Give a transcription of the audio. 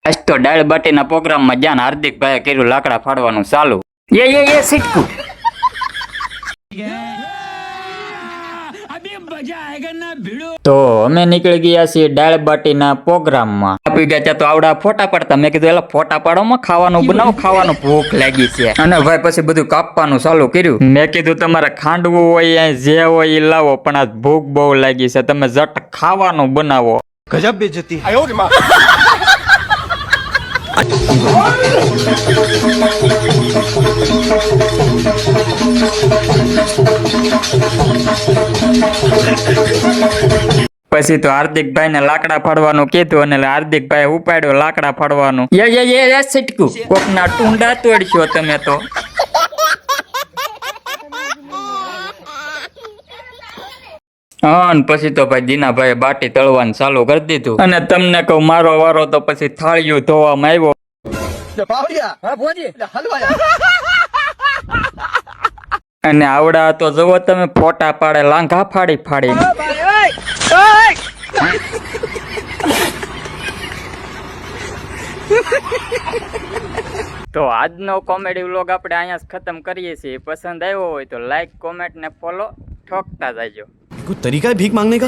આજ તો દાળ બાટીના પ્રોગ્રામમાં જ્યાં હાર્દિકભાઈએ કર્યું લાકડા ફાડવાનું ચાલુ. એ સિટકું. તો અમે નીકળી ગયા છીએ દાળ બાટીના પ્રોગ્રામમાં. આપી ગયા ત્યાં તો આવડા ફોટા પડતા. મેં કીધું એલા ફોટા પાડોમાં ખાવાનું બનાવો, ખાવાનું ભૂખ લાગી છે. અને ભાઈ પછી બધું કાપવાનું ચાલુ કર્યું. મેં કીધું તમારે ખાંડવું હોય જે હોય એ લાવો, પણ આ ભૂખ બહુ લાગી છે, તમે જટ ખાવાનું બનાવો. ગજબ બેઇજ્જતી. પછી તો હાર્દિકભાઈ ને લાકડા ફાડવાનું કીધું અને હાર્દિકભાઈ ઉપાડ્યો લાકડા ફાડવાનું. એ સિટકું કોકના ટુંડા તોડશો તમે તો. હા, પછી તો ભાઈ દીનાભાઈ બાટી તળવાનું ચાલુ કરી દીધું. અને તમને કહું મારો વારો તો પછી થાળીઓ ધોવામાં આવ્યો. અને આવડા તો જુઓ તમે ફોટા પાડે લાંઘા ફાડી ફાડી. તો આજનો કોમેડી વ્લોગ આપણે અહીંયા જ ખતમ કરીએ છીએ. પસંદ આવ્યો હોય તો લાઈક, કોમેન્ટ ને ફોલો ઠોકતા જાજો. कोई तरीका है भीख मांगने का?